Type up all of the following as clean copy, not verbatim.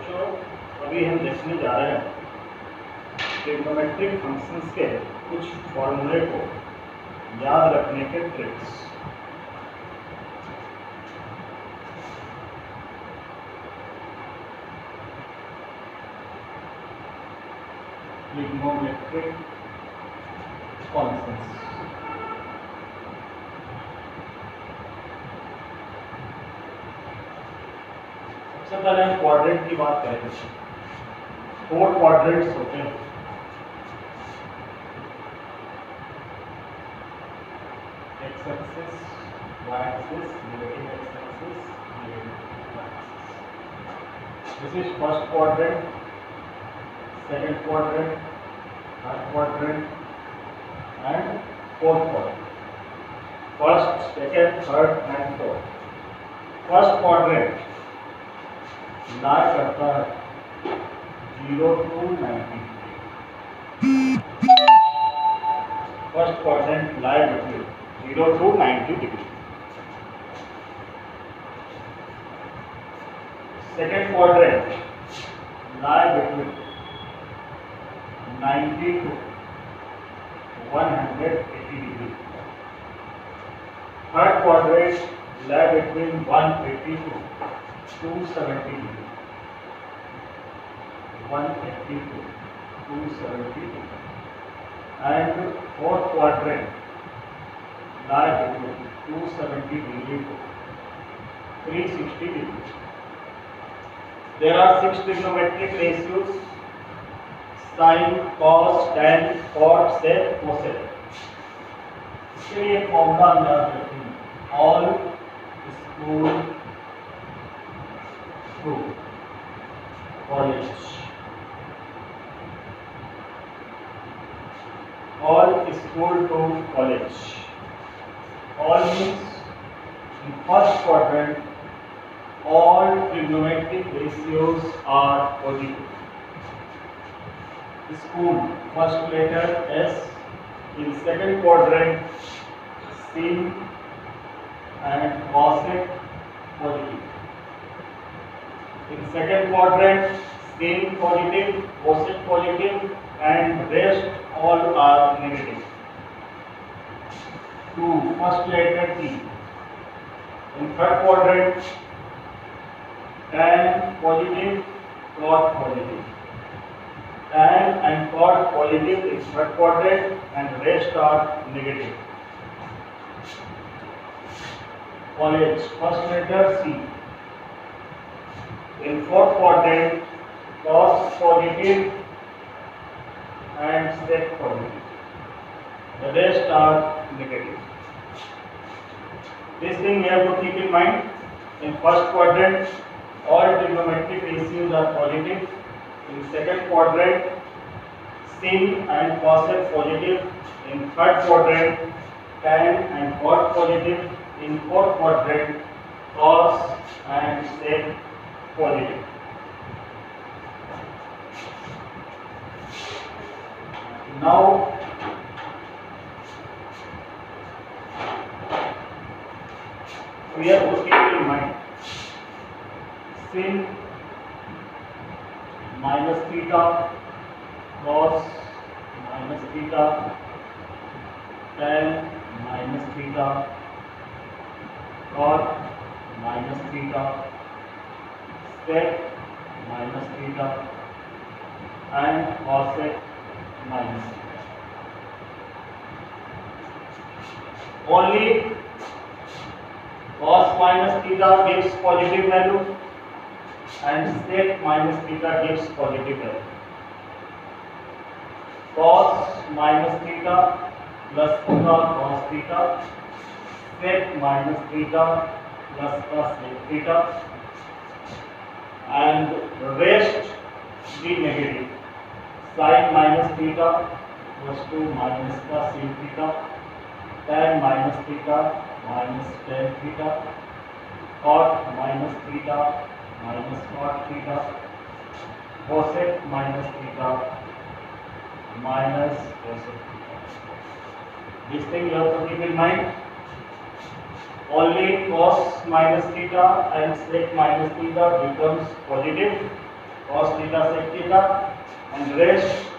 बच्चों अभी हम देखने जा रहे हैं ट्रिग्नोमेट्रिक फंक्शंस के कुछ फॉर्मूले को याद रखने के ट्रिक्स। ट्रिग्नोमेट्रिक फंक्शंस सबसे पहले हम क्वाड्रेंट की बात करें। 4 क्वाड्रेंट्स होते हैं। X axis, Y axis, negative X axis, negative Y axis. This is first quadrant, second quadrant, third quadrant and fourth quadrant. First, second, third and fourth. First quadrant lie करता है 0 to 90 degree. First quadrant lie between 0 to 90 degree. Second quadrant lie between 90 to 180 degree. Third quadrant lie between 180 to 270 degree. 180 to 270 degree. And fourth quadrant lie between 270 degree to 360 degree. There are 6 trigonometric ratios: sin, cos, tan, cot, sec, cosec. इसके लिए formula हम याद रखेंगे। All school to college. All school to college. All means in first quadrant, all trigonometric ratios are positive. School, first letter S. In second quadrant, sin and cosec positive. In second quadrant, sin positive, cosec positive, and rest all are negative. 2. First letter T. In third quadrant, tan positive, cot positive. Tan and cot positive in third quadrant, and rest are negative. College, first letter C. In fourth quadrant, cos positive and sec positive. The rest are negative. This thing we have to keep in mind. In first quadrant, all trigonometric ratios are positive. In second quadrant, sin and cosec positive. In third quadrant, tan and cot positive. In fourth quadrant, cos and sec positive. Now we have to keep in mind sin minus theta, cos minus theta, tan minus theta, cot minus theta, sec minus theta, and cosec minus theta. Only cos minus theta gives positive value and sec minus theta gives positive value. Cos minus theta plus theta cos theta, sec minus theta plus sec theta, and rest be negative. Sin minus theta was to minus का sin theta, tan minus theta minus tan theta, cot minus theta minus cot theta, cosec minus theta minus cosec theta. This thing you have to keep in mind. Only cos minus theta and sec minus theta becomes positive cos theta, sec theta, and rest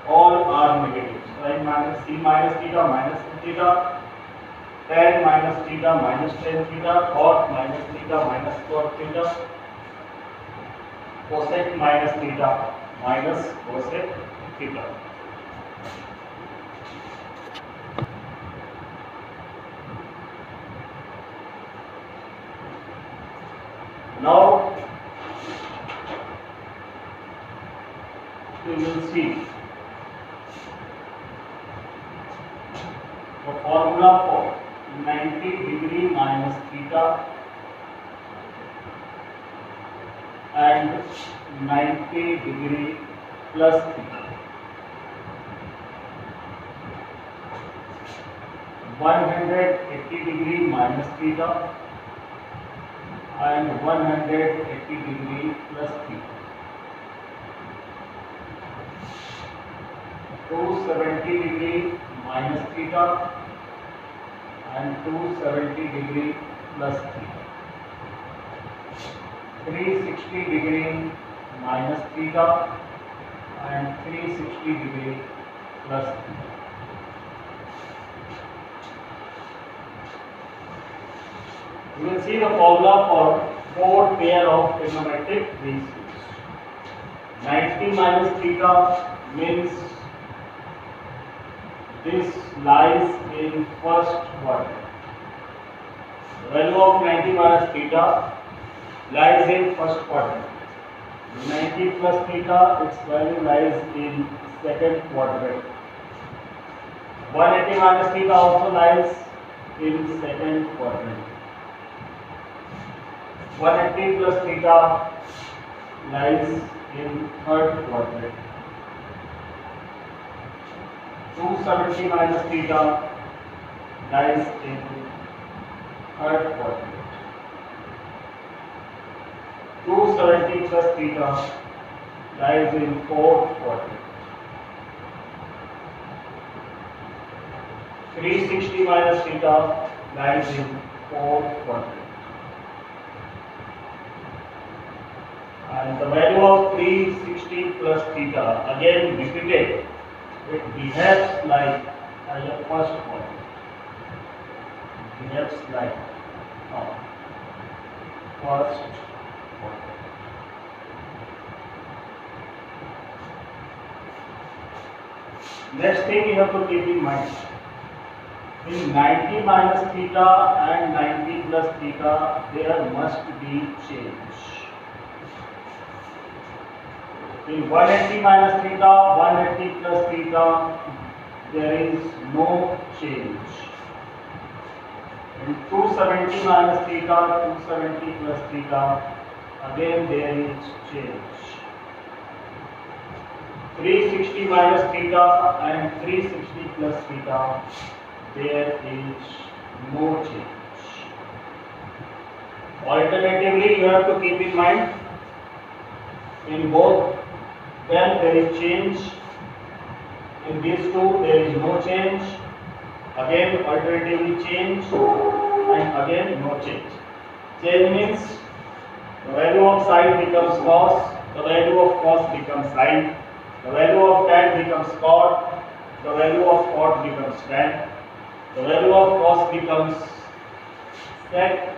all are negative. Sin minus c minus theta minus sin theta, tan minus theta minus tan theta, cot minus theta minus cot theta, cosec minus theta minus cosec theta. Now we will see the formula for 90 degree minus theta and 90 degree plus theta. 180 degree minus theta and 180 degree plus theta. 270 degree minus theta and 270 degree plus theta. 360 degree minus theta and 360 degree plus theta. We will see the formula for 4 pair of trigonometric ratios. 90 minus theta means this lies in first quadrant. The value of 90 minus theta lies in first quadrant. 90 plus theta, its value lies in second quadrant. 180 minus theta also lies in second quadrant. 180 plus theta lies in third quadrant. 270 minus theta lies in third quadrant. 270 plus theta lies in fourth quadrant. 360 minus theta lies in fourth quadrant. And the value of 360 plus theta, again repeated, it behaves like as a first quadrant. It behaves like first quadrant. Next thing you have to keep in mind, in 90 minus theta and 90 plus theta, there must be change. In 180 minus theta, 180 plus theta, there is no change. In 270 minus theta, 270 plus theta, again there is change. 360 minus theta and 360 plus theta, there is no change. Alternatively, you have to keep in mind, in both then there is change, in these two there is no change, again alternatively change, and again no change. Change means the value of sine becomes cos, the value of cos becomes sine, the value of tan becomes cot, the value of cot becomes tan, the value of cos becomes sec,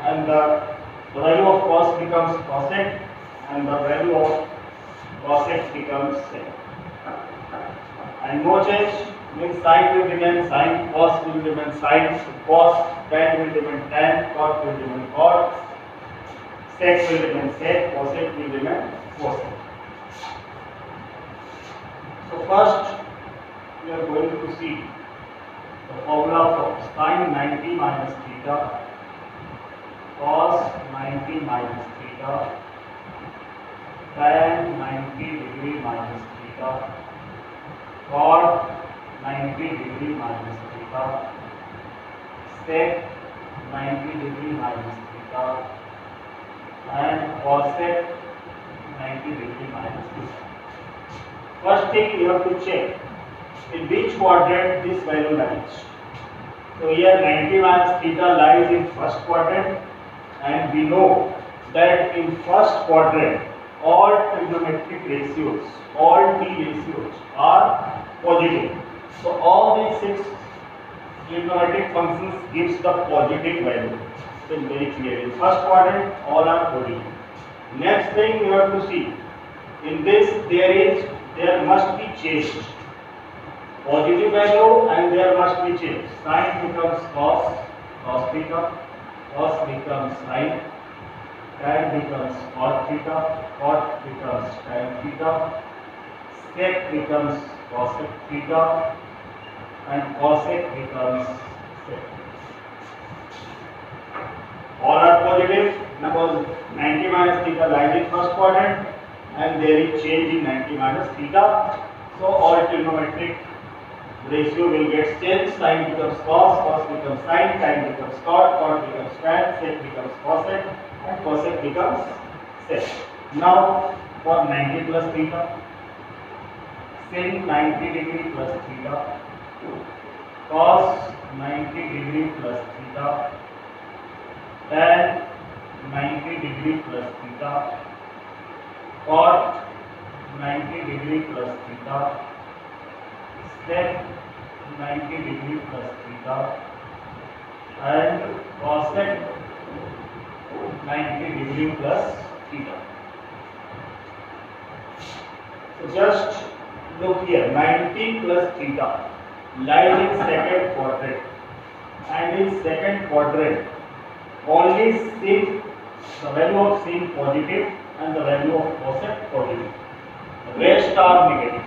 and the value of cos becomes cosec, and the value of cosec becomes sec. And no change means sine will remain sine, cos will remain sine, cos, tan will remain tan, cot will remain cot, sec will remain sec, cosec will remain cosec. So first we are going to see the formula for sine 90 minus theta, cos 90 minus theta, tan 90 degree minus theta, cot 90 degree minus theta, sec 90 degree minus theta, and cosec 90 degree minus theta. First thing you have to check in which quadrant this value lies. So here 90 minus theta lies in first quadrant, and we know that in first quadrant all trigonometric ratios, all t ratios are positive. So all these 6 trigonometric functions gives the positive value. It's very clear. In first quadrant, all are positive. Next thing you have to see, in this there must be change. Positive value and there must be change. Sin becomes cos, cos theta, cos becomes sin, tan becomes cot theta, cot becomes tan theta, sec becomes cosec theta, and cosec becomes sec. All are positive because 90 minus theta lies in first quadrant and there is change in 90 minus theta. So all trigonometric ratio will get changed. Sin becomes cos, cos becomes sin, tan becomes cot, cot becomes tan, sec becomes cosec, and cosec becomes sec. Now for 90 plus theta, sin 90 degree plus theta, cos 90 degree plus theta, tan 90 degree plus theta, cot 90 degree plus theta, sec 90 degree plus theta, and cosec 90 degree plus theta. So just look here, 90 plus theta lies in second quadrant, and in second quadrant only sin, the value of sin positive and the value of cosec positive. The rest are negative.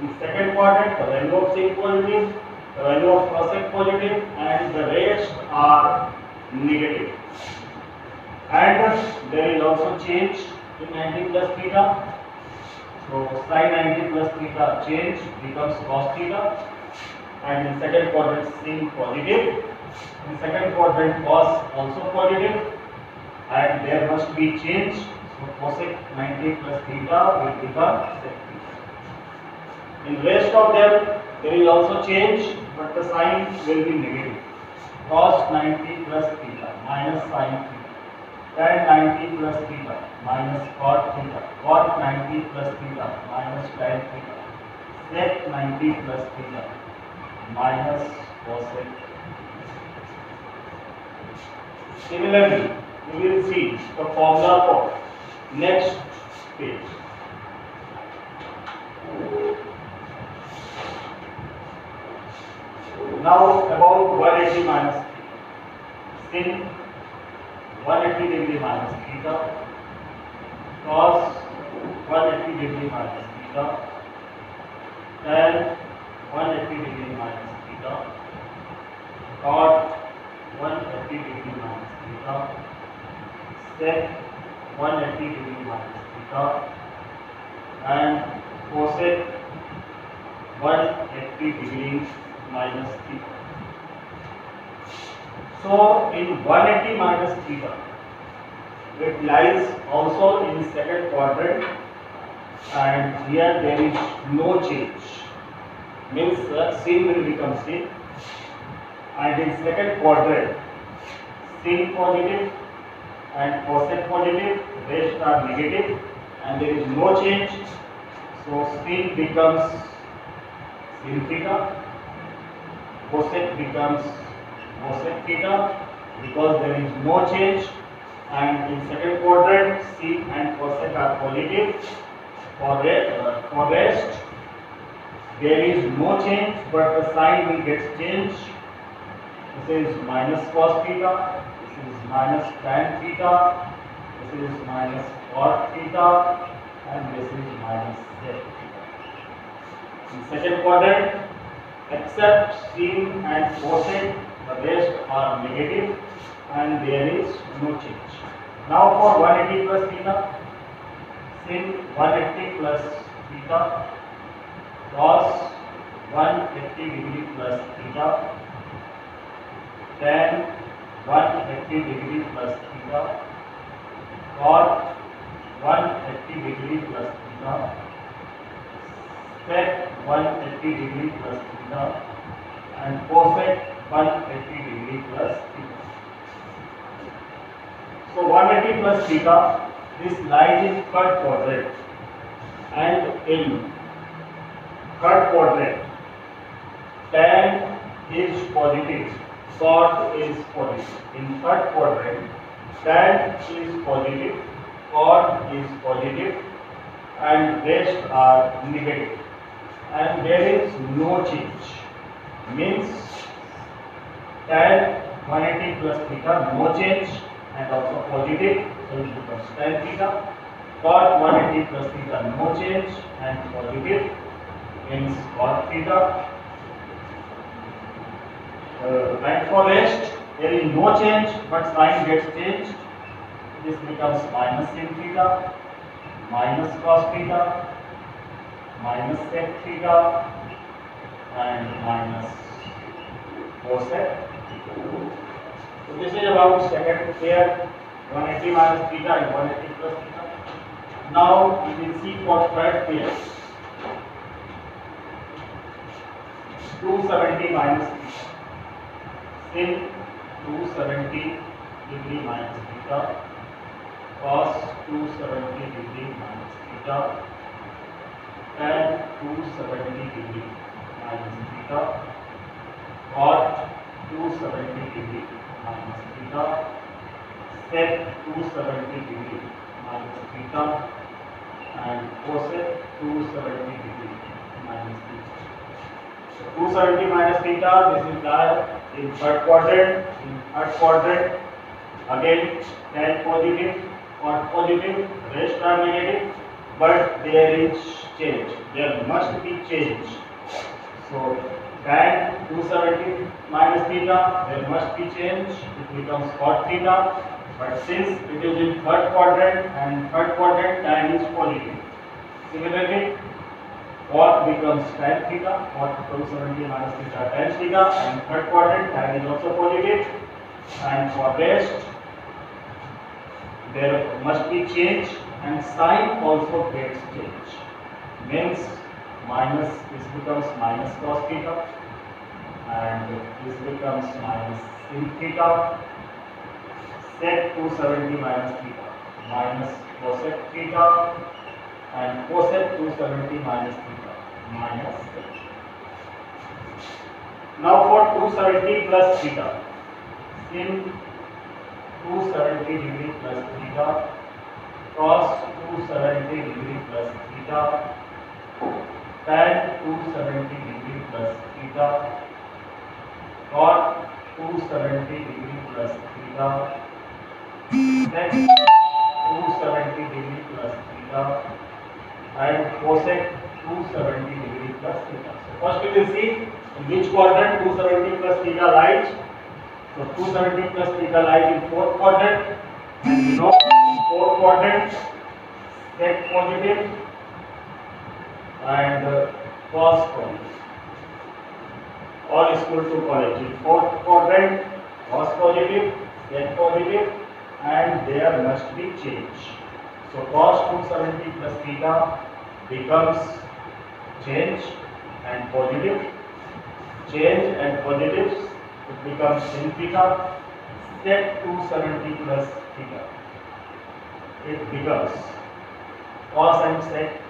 In second quadrant, the value of sin positive, the value of cosec positive, and the rest are negative. And there is also change in 90 plus theta. So sin 90 plus theta change becomes cos theta, and in second quadrant sin positive. In second quadrant cos also positive, and there must be change. So cosec 90 plus theta will become sec theta. In rest of them there is also change, but the sign will be negative. Cos 90 plus theta minus sin theta, tan 90 plus theta minus cot theta, cot 90 plus theta minus tan theta, sec 90 plus theta minus cosec. Similarly, you will see the formula for next page. Now about 180 minus theta. Sin 180 degree minus theta, cos 180 degree minus theta, tan 180 degree minus theta, cot 180 degree minus theta, sec 180 degree minus theta, and cosec 180 degree minus theta. So in 180 minus theta, it lies also in second quadrant, and here there is no change. Means sin will become sin, and in second quadrant sin positive and cosec positive, rest are negative, and there is no change. So sin becomes sin theta, cosec becomes cosec theta, because there is no change, and in second quadrant sin and cosec are positive. For rest there is no change, but the sign will get changed. This is minus cos theta, this is minus tan theta, this is minus cot theta, and this is minus sec theta. In second quadrant, except sin and cosec, the rest are negative and there is no change. Now for 180 plus theta, sin 180 plus theta, cos 180 degree plus theta, tan 180 degree plus theta, cot 180 degree plus theta, sec 180 degree plus theta, and cosec 180 degree plus theta. So 180 plus theta This lies in third quadrant, and in third quadrant, tan is positive, cot is positive. In third quadrant, tan is positive, cot is positive, and rest are negative. And there is no change. Means tan 180 plus theta, no change, and also positive, so it becomes tan theta. Cot 180 plus theta, no change, and positive, means cot theta. And for rest, there is no change, but sign gets changed. This becomes minus sin theta, minus cos theta, minus sec theta, and minus cosec. So this is about second pair, 180 minus theta and 180 plus theta. Now we will see for third pair, 270 minus theta. Sin 270 degree minus theta, cos 270 degree minus theta, tan 270 degree minus theta, cot 270 degree minus theta, sec 270 degree minus theta, and cosec 270 degree minus theta. So 270 minus theta, this is done in third quadrant. In third quadrant, again tan positive, cot positive, rest are negative, but there is change. There must be change. So tan 270 minus theta, there must be change. It becomes cot theta. But since it is in third quadrant, and third quadrant tan is positive, similarly cot becomes tan theta, cot 270 minus theta tan theta, and third quadrant tan is also positive, and for rest there must be change, and sign also gets change. Means minus, this becomes minus cos theta, and this becomes minus sin theta, sec 270 minus theta, minus cosec theta, and cosec 270 minus theta, minus sec. Now for 270 plus theta, sin 270 degree plus theta, cos 270 degree plus theta, tan 270 degree plus theta, cot 270 degree plus theta, sec 270 degree plus theta, and cosec 270 degree plus theta. So first we will see in which quadrant 270 plus theta lies. So 270 plus theta lies in fourth quadrant, and you know in fourth quadrant sec positive and cos positive, all is equal to college. In fourth quadrant cos positive, sec positive, and there must be change. So cos 270 plus theta becomes change and positive, change and positives, it becomes sin theta, sec 270 plus theta, it becomes cos and sec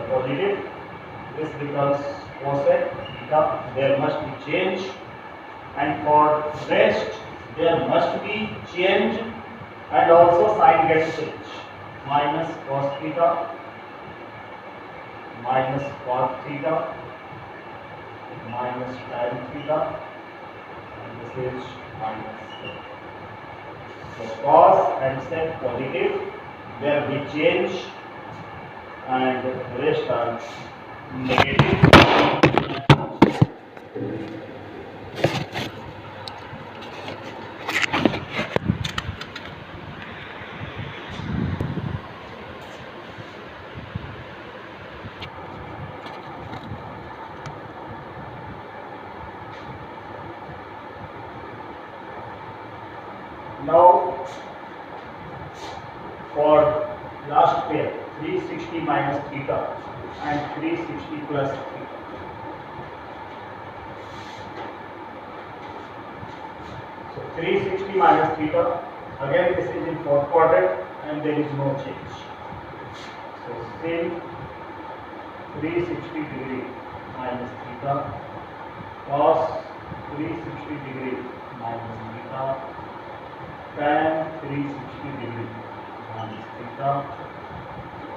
positive, this becomes cosec theta, there must be change, and for rest there must be change, and also sign gets change. Minus cos theta, minus cot theta, minus tan theta, and this is minus sec. So cos and sec positive, there will be change, and the rest are negative. Now for last pair, 360 minus theta and 360 plus theta. So 360 minus theta, again this is in fourth quadrant, and there is no change. So sin 360 degree minus theta cos 360 degree minus theta tan 360 degree minus theta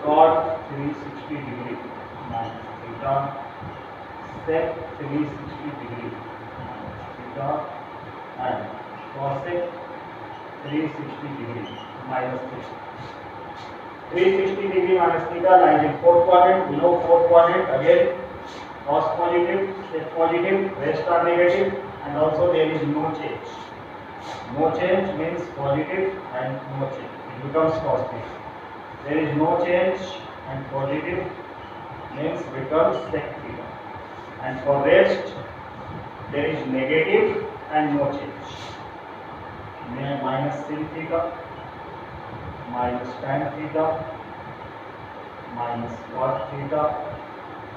cot 360 degree minus theta sec 360 degree minus theta and cosec 360 degree minus theta. 360 degree minus theta lies in fourth quadrant. Below fourth quadrant again cos positive, sec positive, rest are negative, and also there is no change. No change means positive and no change. It becomes cos theta. There is no change and positive means becomes sec theta. And for rest there is negative and no change. Minus sin theta, minus tan theta, minus cot theta,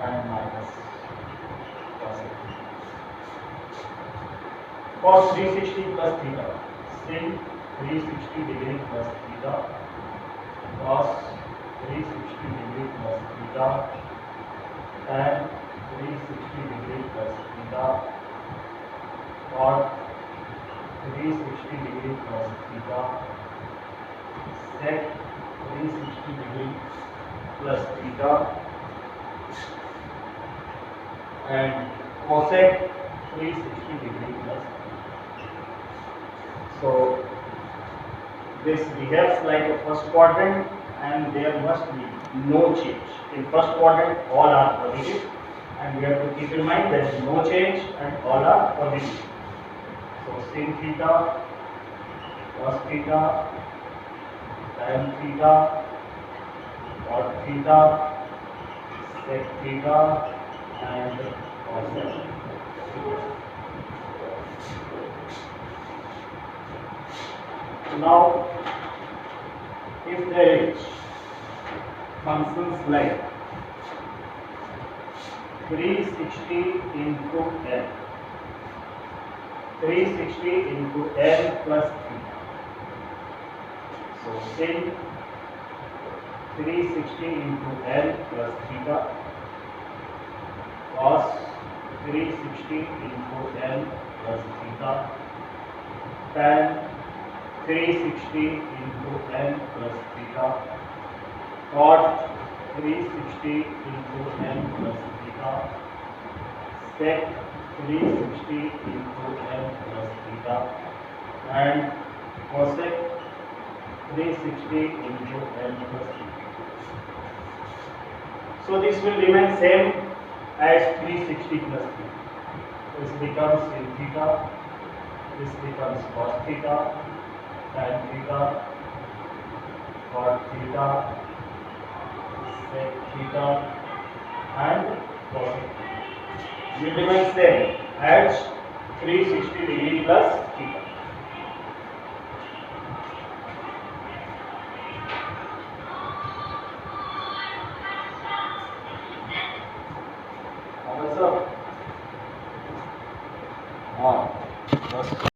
and minus cosec theta. Cos 360 plus theta, sin 360 degree plus theta, cos 360 degree plus theta, tan 360 degree plus theta, cot 360 degree plus theta, sec 360 degree plus theta, and cosec 360 degree plus theta. So this behaves like a first quadrant and there must be no change. In first quadrant all are positive and we have to keep in mind there is no change and all are positive. So sin theta, cos theta, tan theta, cot theta, sec theta, and cosec theta. Now, if there is functions like 360 into n, 360 into n plus theta. So sin 360 into n plus theta, cos 360 into n plus theta, tan 360 into n plus theta, cot 360 into n plus theta, sec 360 into n plus theta, and cosec 360 into n plus theta. So this will remain same as 360 plus theta. This becomes sin theta, this becomes cos theta, tan theta, cot theta, sec theta, and cosec theta. Will remain same as 360 degree plus